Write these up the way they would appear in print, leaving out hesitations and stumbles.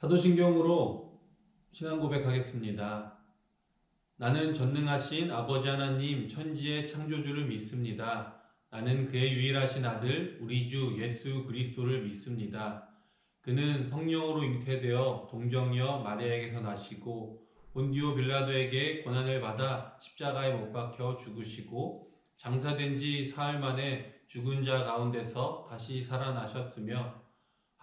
사도신경으로 신앙 고백하겠습니다. 나는 전능하신 아버지 하나님 천지의 창조주를 믿습니다. 나는 그의 유일하신 아들 우리 주 예수 그리스도를 믿습니다. 그는 성령으로 잉태되어 동정녀 마리아에게서 나시고 본디오 빌라도에게 고난을 받아 십자가에 못 박혀 죽으시고 장사된 지 사흘 만에 죽은 자 가운데서 다시 살아나셨으며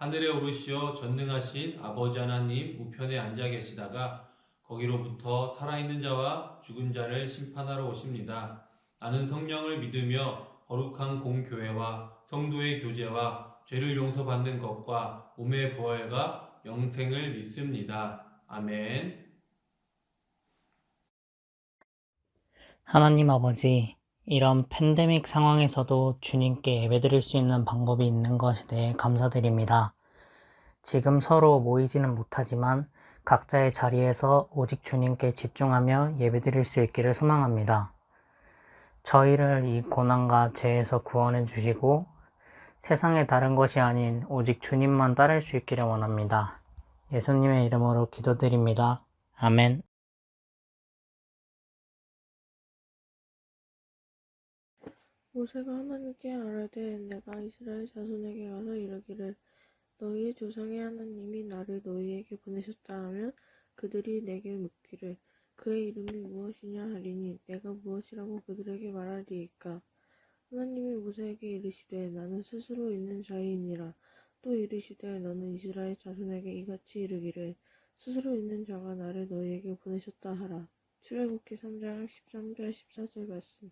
하늘에 오르시어 전능하신 아버지 하나님 우편에 앉아 계시다가 거기로부터 살아있는 자와 죽은 자를 심판하러 오십니다. 나는 성령을 믿으며 거룩한 공교회와 성도의 교제와 죄를 용서받는 것과 몸의 부활과 영생을 믿습니다. 아멘. 하나님 아버지, 이런 팬데믹 상황에서도 주님께 예배드릴 수 있는 방법이 있는 것에 대해 감사드립니다. 지금 서로 모이지는 못하지만 각자의 자리에서 오직 주님께 집중하며 예배드릴 수 있기를 소망합니다. 저희를 이 고난과 죄에서 구원해 주시고 세상의 다른 것이 아닌 오직 주님만 따를 수 있기를 원합니다. 예수님의 이름으로 기도드립니다. 아멘. 모세가 하나님께 아뢰되 내가 이스라엘 자손에게 가서 이르기를 너희의 조상의 하나님이 나를 너희에게 보내셨다 하면 그들이 내게 묻기를 그의 이름이 무엇이냐 하리니 내가 무엇이라고 그들에게 말하리이까. 하나님이 모세에게 이르시되 나는 스스로 있는 자이니라. 또 이르시되 너는 이스라엘 자손에게 이같이 이르기를 스스로 있는 자가 나를 너희에게 보내셨다 하라. 출애굽기 3장 13절 14절 말씀.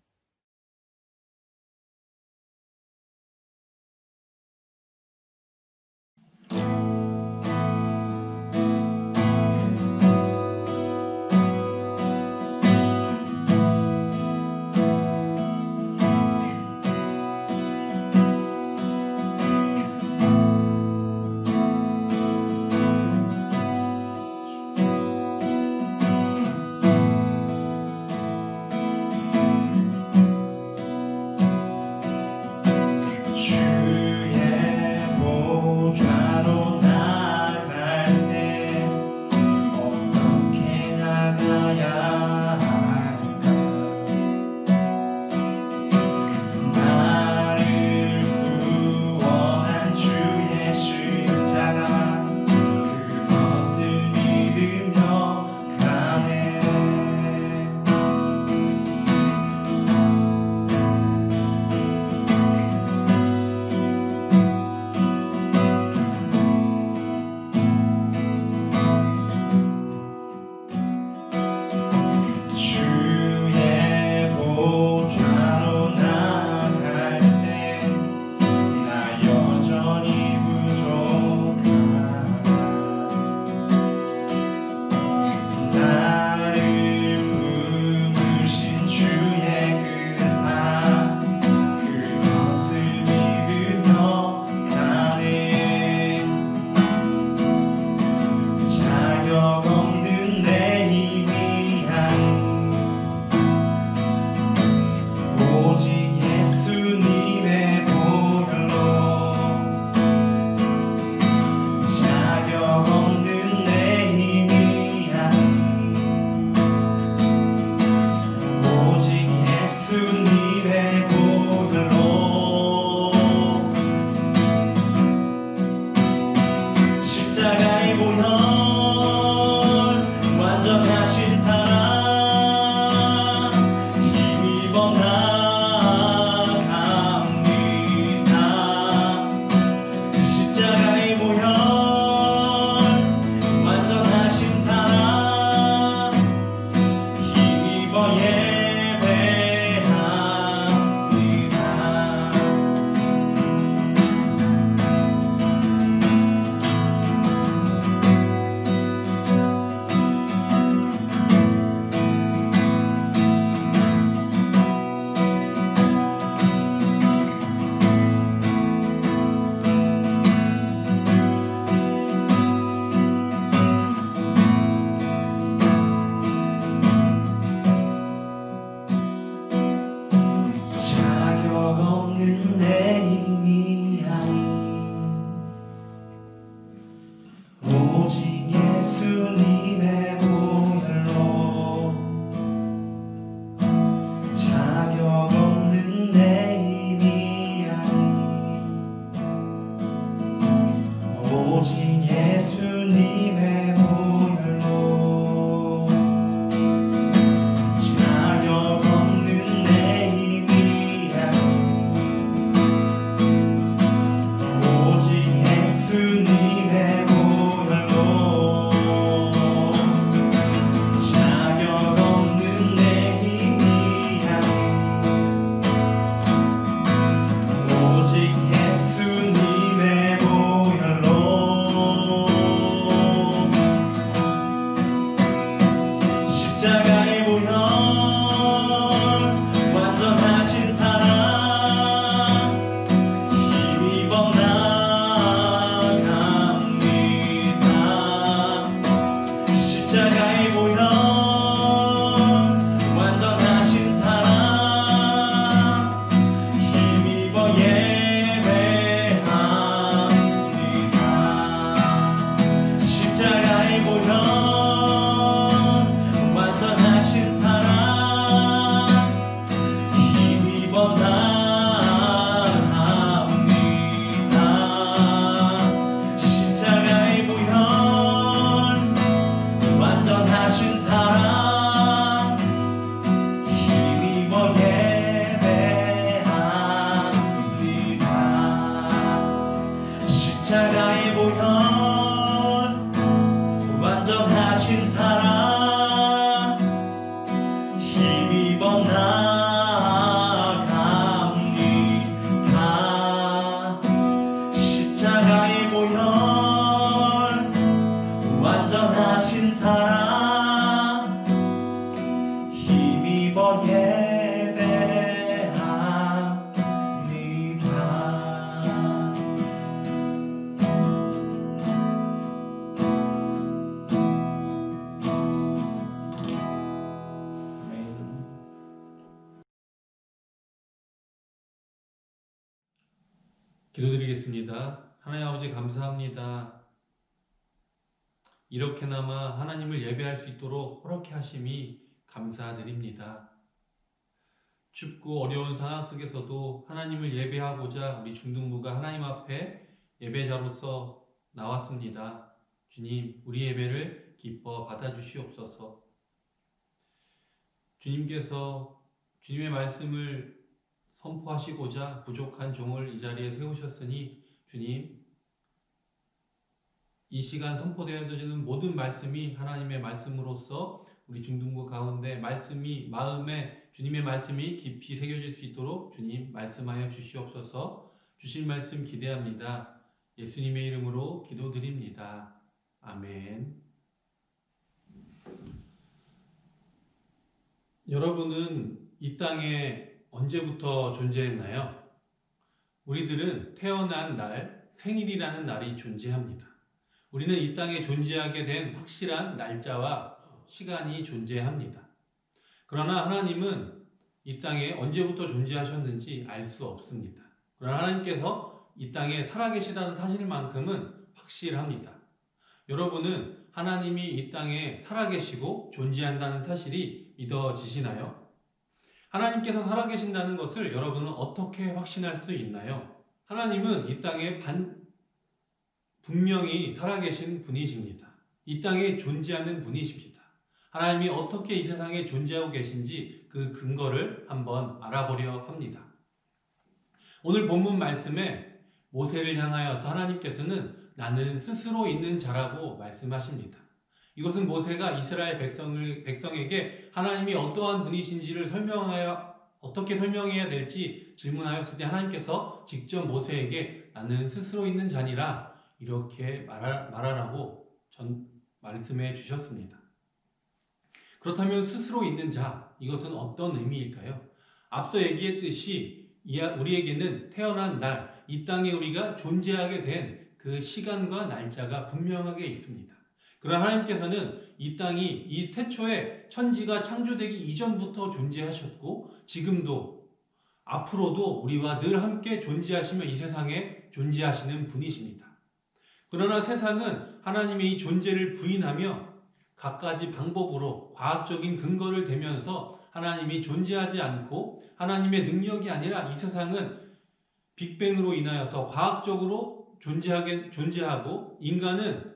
자격 없는 내 힘이야 오직 예수님의 보혈로 자격 없는 내 힘이야 오직 예수님의 보혈로 자격 없는 내 힘이야 오직 예수님의 보혈로 십자가의 보혈 완전하신 사랑 힘입어 나갑니다 십자가의 보혈 완전하신 사랑 힘입어 예배합니다 십자가의 보혈 완전하신 사랑 힘입어 나갑니다 십자가의 보혈 완전하신 사랑 힘입어 예배합니다 십자가의 보혈 완전하신 사랑 힘입어 나갑니다 십자가의 보혈 완전하신 사랑 힘입어 기도드리겠습니다. 하나님 아버지 감사합니다. 이렇게나마 하나님을 예배할 수 있도록 허락해 하심이 감사드립니다. 춥고 어려운 상황 속에서도 하나님을 예배하고자 우리 중등부가 하나님 앞에 예배자로서 나왔습니다. 주님, 우리 예배를 기뻐 받아주시옵소서. 주님께서 주님의 말씀을 선포하시고자 부족한 종을 이 자리에 세우셨으니 주님, 이 시간 선포되어지는 모든 말씀이 하나님의 말씀으로서 우리 중등부 가운데 말씀이 마음에 주님의 말씀이 깊이 새겨질 수 있도록 주님 말씀하여 주시옵소서. 주실 말씀 기대합니다. 예수님의 이름으로 기도드립니다. 아멘. 여러분은 이 땅에 언제부터 존재했나요? 우리들은 태어난 날, 생일이라는 날이 존재합니다. 우리는 이 땅에 존재하게 된 확실한 날짜와 시간이 존재합니다. 그러나 하나님은 이 땅에 언제부터 존재하셨는지 알 수 없습니다. 그러나 하나님께서 이 땅에 살아계시다는 사실만큼은 확실합니다. 여러분은 하나님이 이 땅에 살아계시고 존재한다는 사실이 믿어지시나요? 하나님께서 살아계신다는 것을 여러분은 어떻게 확신할 수 있나요? 하나님은 이 땅에 분명히 살아계신 분이십니다. 이 땅에 존재하는 분이십니다. 하나님이 어떻게 이 세상에 존재하고 계신지 그 근거를 한번 알아보려 합니다. 오늘 본문 말씀에 모세를 향하여서 하나님께서는 나는 스스로 있는 자라고 말씀하십니다. 이것은 모세가 이스라엘 백성에게 하나님이 어떠한 분이신지를 어떻게 설명해야 될지 질문하였을 때 하나님께서 직접 모세에게 나는 스스로 있는 자니라 이렇게 말하라고 말씀해 주셨습니다. 그렇다면 스스로 있는 자, 이것은 어떤 의미일까요? 앞서 얘기했듯이 우리에게는 태어난 날, 이 땅에 우리가 존재하게 된 그 시간과 날짜가 분명하게 있습니다. 그러나 하나님께서는 이 땅이 이 태초에 천지가 창조되기 이전부터 존재하셨고 지금도 앞으로도 우리와 늘 함께 존재하시며 이 세상에 존재하시는 분이십니다. 그러나 세상은 하나님의 이 존재를 부인하며 갖가지 방법으로 과학적인 근거를 대면서 하나님이 존재하지 않고 하나님의 능력이 아니라 이 세상은 빅뱅으로 인하여서 과학적으로 존재하고 인간은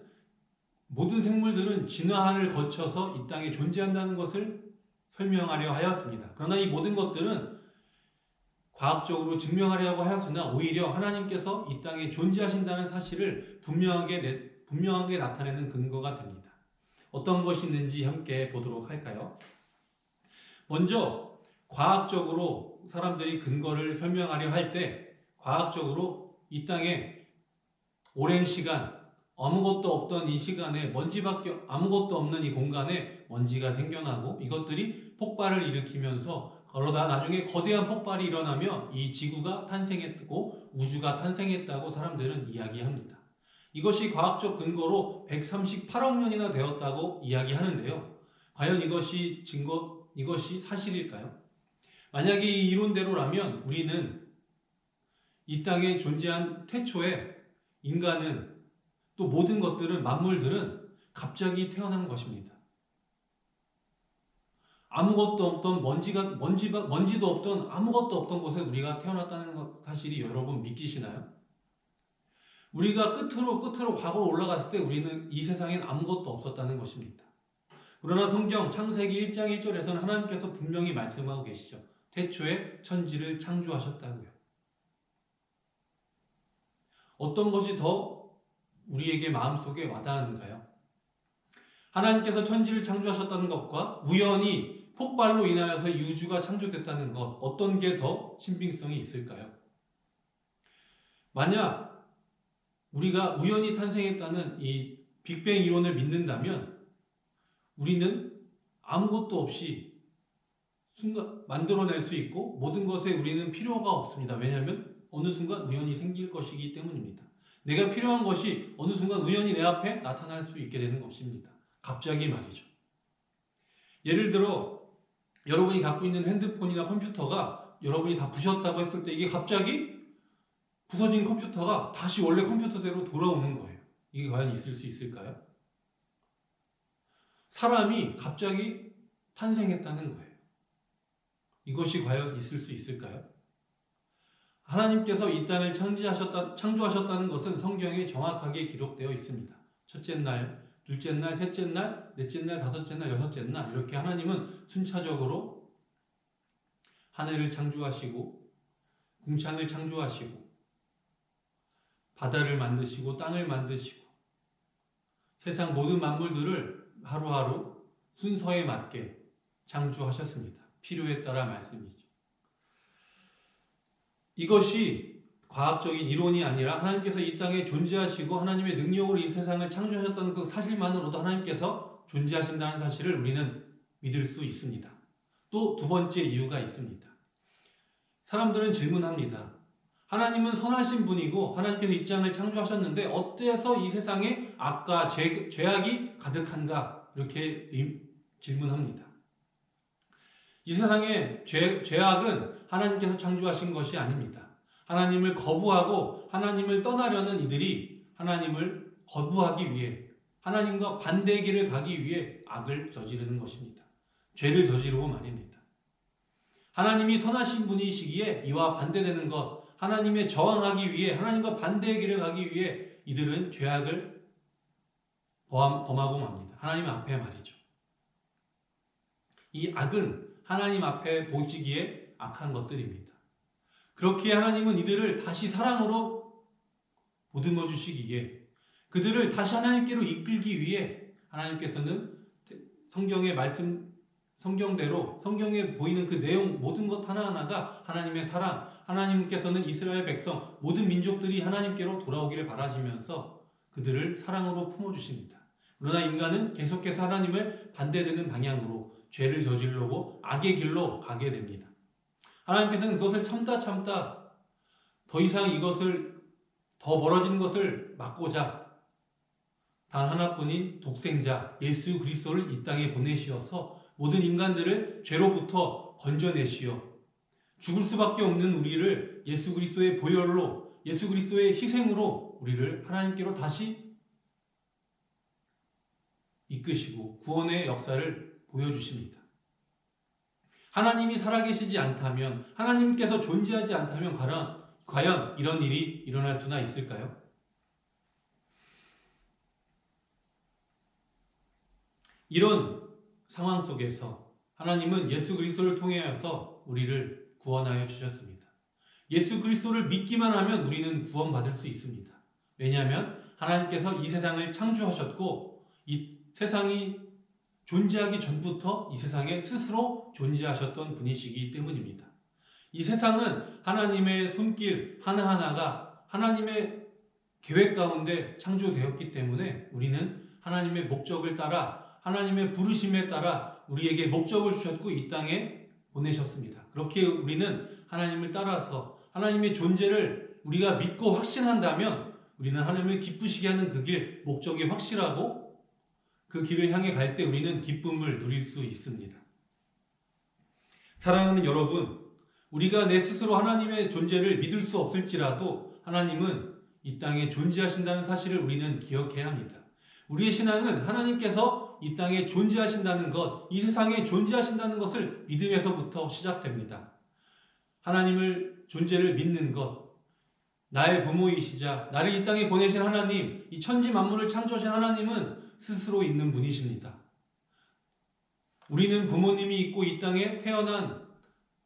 모든 생물들은 진화를 거쳐서 이 땅에 존재한다는 것을 설명하려 하였습니다. 그러나 이 모든 것들은 과학적으로 증명하려고 하였으나 오히려 하나님께서 이 땅에 존재하신다는 사실을 분명하게 나타내는 근거가 됩니다. 어떤 것이 있는지 함께 보도록 할까요? 먼저 과학적으로 사람들이 근거를 설명하려 할 때 과학적으로 이 땅에 오랜 시간 아무것도 없던 이 시간에 먼지밖에 아무것도 없는 이 공간에 먼지가 생겨나고 이것들이 폭발을 일으키면서 그러다 나중에 거대한 폭발이 일어나며 이 지구가 탄생했고 우주가 탄생했다고 사람들은 이야기합니다. 이것이 과학적 근거로 138억 년이나 되었다고 이야기하는데요. 과연 이것이 사실일까요? 만약에 이 이론대로라면 우리는 이 땅에 존재한 태초에 인간은 또 모든 것들은 만물들은 갑자기 태어난 것입니다. 아무것도 없던 먼지도 없던 아무것도 없던 곳에 우리가 태어났다는 사실이 여러분 믿기시나요? 우리가 끝으로 과거로 올라갔을 때 우리는 이 세상엔 아무것도 없었다는 것입니다. 그러나 성경 창세기 1장 1절에서는 하나님께서 분명히 말씀하고 계시죠. 태초에 천지를 창조하셨다고요. 어떤 것이 더 우리에게 마음속에 와닿는가요? 하나님께서 천지를 창조하셨다는 것과 우연히 폭발로 인하여서 이 우주가 창조됐다는 것, 어떤 게 더 신빙성이 있을까요? 만약 우리가 우연히 탄생했다는 이 빅뱅 이론을 믿는다면 우리는 아무것도 없이 순간 만들어낼 수 있고 모든 것에 우리는 필요가 없습니다. 왜냐하면 어느 순간 우연히 생길 것이기 때문입니다. 내가 필요한 것이 어느 순간 우연히 내 앞에 나타날 수 있게 되는 것입니다. 갑자기 말이죠. 예를 들어 여러분이 갖고 있는 핸드폰이나 컴퓨터가 여러분이 다 부셨다고 했을 때 이게 갑자기 부서진 컴퓨터가 다시 원래 컴퓨터대로 돌아오는 거예요. 이게 과연 있을 수 있을까요? 사람이 갑자기 탄생했다는 거예요. 이것이 과연 있을 수 있을까요? 하나님께서 이 땅을 창조하셨다는 것은 성경에 정확하게 기록되어 있습니다. 첫째 날, 둘째 날, 셋째 날, 넷째 날, 다섯째 날, 여섯째 날 이렇게 하나님은 순차적으로 하늘을 창조하시고 궁창을 창조하시고 바다를 만드시고 땅을 만드시고 세상 모든 만물들을 하루하루 순서에 맞게 창조하셨습니다. 필요에 따라 말씀이죠. 이것이 과학적인 이론이 아니라 하나님께서 이 땅에 존재하시고 하나님의 능력으로 이 세상을 창조하셨다는 그 사실만으로도 하나님께서 존재하신다는 사실을 우리는 믿을 수 있습니다. 또 두 번째 이유가 있습니다. 사람들은 질문합니다. 하나님은 선하신 분이고 하나님께서 이 땅을 창조하셨는데 어때서 이 세상에 악과 죄악이 가득한가? 이렇게 질문합니다. 이 세상의 죄악은 하나님께서 창조하신 것이 아닙니다. 하나님을 거부하고 하나님을 떠나려는 이들이 하나님을 거부하기 위해 하나님과 반대의 길을 가기 위해 악을 저지르는 것입니다. 죄를 저지르고 말입니다. 하나님이 선하신 분이시기에 이와 반대되는 것, 하나님에 저항하기 위해 하나님과 반대의 길을 가기 위해 이들은 죄악을 범하고 맙니다. 하나님 앞에 말이죠. 이 악은 하나님 앞에 보시기에 악한 것들입니다. 그렇기에 하나님은 이들을 다시 사랑으로 보듬어 주시기에 그들을 다시 하나님께로 이끌기 위해 하나님께서는 성경의 말씀, 성경대로 성경에 보이는 그 내용 모든 것 하나하나가 하나님의 사랑, 하나님께서는 이스라엘 백성 모든 민족들이 하나님께로 돌아오기를 바라시면서 그들을 사랑으로 품어주십니다. 그러나 인간은 계속해서 하나님을 반대되는 방향으로 죄를 저지르고 악의 길로 가게 됩니다. 하나님께서는 그것을 참다 더 이상 이것을 더 멀어지는 것을 막고자 단 하나뿐인 독생자 예수 그리스도를 이 땅에 보내시어서 모든 인간들을 죄로부터 건져내시어 죽을 수밖에 없는 우리를 예수 그리스도의 보혈로 예수 그리스도의 희생으로 우리를 하나님께로 다시 이끄시고 구원의 역사를 보여주십니다. 하나님이 살아계시지 않다면, 하나님께서 존재하지 않다면 과연 이런 일이 일어날 수나 있을까요? 이런 상황 속에서 하나님은 예수 그리스도를 통하여서 우리를 구원하여 주셨습니다. 예수 그리스도를 믿기만 하면 우리는 구원받을 수 있습니다. 왜냐하면 하나님께서 이 세상을 창조하셨고 이 세상이 존재하기 전부터 이 세상에 스스로 존재하셨던 분이시기 때문입니다. 이 세상은 하나님의 손길 하나하나가 하나님의 계획 가운데 창조되었기 때문에 우리는 하나님의 목적을 따라 하나님의 부르심에 따라 우리에게 목적을 주셨고 이 땅에 보내셨습니다. 그렇게 우리는 하나님을 따라서 하나님의 존재를 우리가 믿고 확신한다면 우리는 하나님을 기쁘시게 하는 그 길, 목적이 확실하고 그 길을 향해 갈 때 우리는 기쁨을 누릴 수 있습니다. 사랑하는 여러분, 우리가 내 스스로 하나님의 존재를 믿을 수 없을지라도 하나님은 이 땅에 존재하신다는 사실을 우리는 기억해야 합니다. 우리의 신앙은 하나님께서 이 땅에 존재하신다는 것, 이 세상에 존재하신다는 것을 믿음에서부터 시작됩니다. 하나님을 존재를 믿는 것, 나의 부모이시자 나를 이 땅에 보내신 하나님, 이 천지 만물을 창조하신 하나님은 스스로 있는 분이십니다. 우리는 부모님이 있고 이 땅에 태어난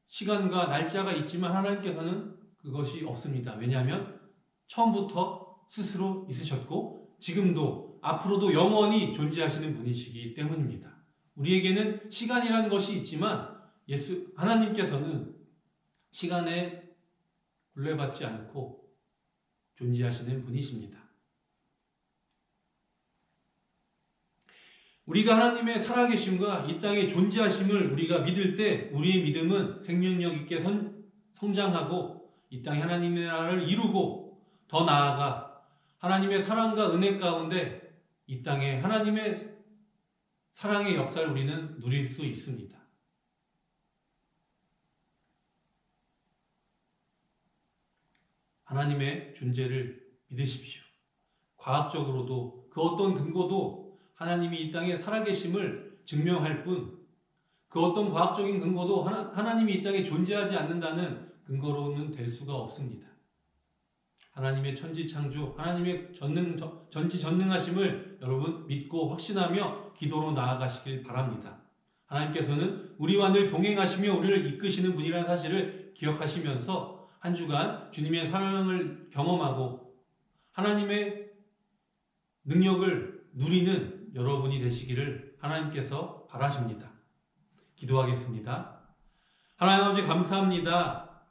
시간과 날짜가 있지만 하나님께서는 그것이 없습니다. 왜냐하면 처음부터 스스로 있으셨고 지금도 앞으로도 영원히 존재하시는 분이시기 때문입니다. 우리에게는 시간이라는 것이 있지만 하나님께서는 시간에 굴레받지 않고 존재하시는 분이십니다. 우리가 하나님의 살아계심과 이 땅의 존재하심을 우리가 믿을 때 우리의 믿음은 생명력 있게 성장하고 이 땅에 하나님의 나라를 이루고 더 나아가 하나님의 사랑과 은혜 가운데 이 땅에 하나님의 사랑의 역사를 우리는 누릴 수 있습니다. 하나님의 존재를 믿으십시오. 과학적으로도 그 어떤 근거도 하나님이 이 땅에 살아계심을 증명할 뿐 그 어떤 과학적인 근거도 하나님이 이 땅에 존재하지 않는다는 근거로는 될 수가 없습니다. 하나님의 천지창조, 하나님의 전지전능하심을 여러분 믿고 확신하며 기도로 나아가시길 바랍니다. 하나님께서는 우리와 늘 동행하시며 우리를 이끄시는 분이라는 사실을 기억하시면서 한 주간 주님의 사랑을 경험하고 하나님의 능력을 누리는 여러분이 되시기를 하나님께서 바라십니다. 기도하겠습니다. 하나님 아버지 감사합니다.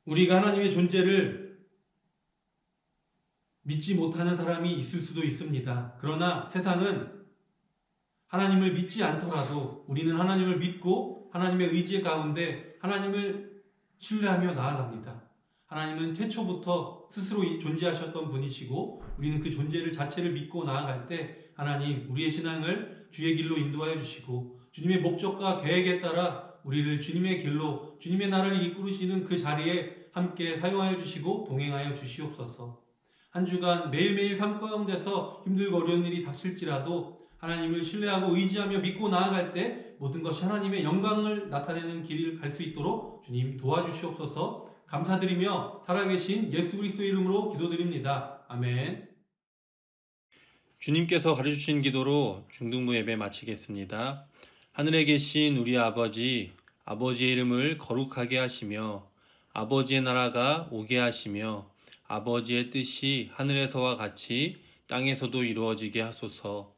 우리가 하나님의 존재를 믿지 못하는 사람이 있을 수도 있습니다. 그러나 세상은 하나님을 믿지 않더라도 우리는 하나님을 믿고 하나님의 의지 가운데 하나님을 신뢰하며 나아갑니다. 하나님은 태초부터 스스로 존재하셨던 분이시고 우리는 그 존재를 자체를 믿고 나아갈 때 하나님 우리의 신앙을 주의 길로 인도하여 주시고 주님의 목적과 계획에 따라 우리를 주님의 길로 주님의 나라를 이끌으시는 그 자리에 함께 사용하여 주시고 동행하여 주시옵소서. 한 주간 매일매일 삶 가운데서 힘들고 어려운 일이 닥칠지라도 하나님을 신뢰하고 의지하며 믿고 나아갈 때 모든 것이 하나님의 영광을 나타내는 길을 갈 수 있도록 주님 도와주시옵소서. 감사드리며 살아계신 예수 그리스도의 이름으로 기도드립니다. 아멘. 주님께서 가르쳐주신 기도로 중등부 예배 마치겠습니다. 하늘에 계신 우리 아버지, 아버지의 이름을 거룩하게 하시며 아버지의 나라가 오게 하시며 아버지의 뜻이 하늘에서와 같이 땅에서도 이루어지게 하소서.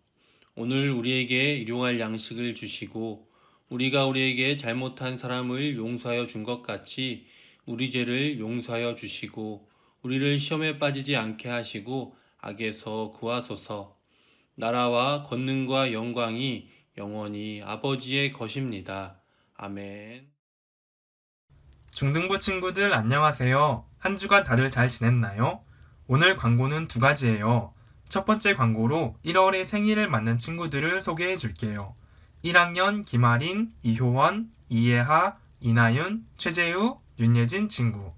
오늘 우리에게 일용할 양식을 주시고 우리가 우리에게 잘못한 사람을 용서하여 준 것 같이 우리 죄를 용서하여 주시고 우리를 시험에 빠지지 않게 하시고 악에서 구하소서. 나라와 권능과 영광이 영원히 아버지의 것입니다. 아멘. 중등부 친구들 안녕하세요. 한 주간 다들 잘 지냈나요? 오늘 광고는 2가지예요. 첫 번째 광고로 1월에 생일을 맞는 친구들을 소개해 줄게요. 1학년 김아린, 이효원, 이예하, 이나윤, 최재우, 윤예진 친구,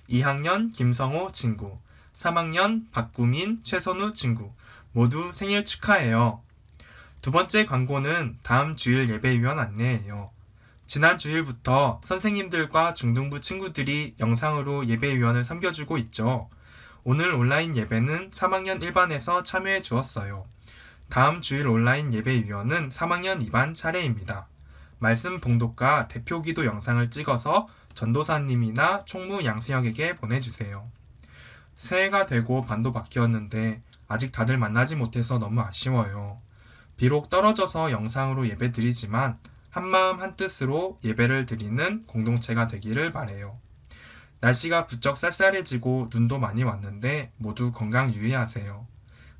2학년 김성호 친구, 3학년 박구민, 최선우 친구 모두 생일 축하해요. 두 번째 광고는 다음 주일 예배위원 안내예요. 지난 주일부터 선생님들과 중등부 친구들이 영상으로 예배위원을 섬겨주고 있죠. 오늘 온라인 예배는 3학년 1반에서 참여해 주었어요. 다음 주일 온라인 예배위원은 3학년 2반 차례입니다. 말씀 봉독과 대표기도 영상을 찍어서 전도사님이나 총무 양승혁에게 보내주세요. 새해가 되고 반도 바뀌었는데 아직 다들 만나지 못해서 너무 아쉬워요. 비록 떨어져서 영상으로 예배드리지만 한마음 한뜻으로 예배를 드리는 공동체가 되기를 바라요. 날씨가 부쩍 쌀쌀해지고 눈도 많이 왔는데 모두 건강 유의하세요.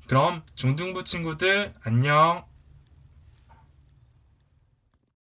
그럼 중등부 친구들 안녕!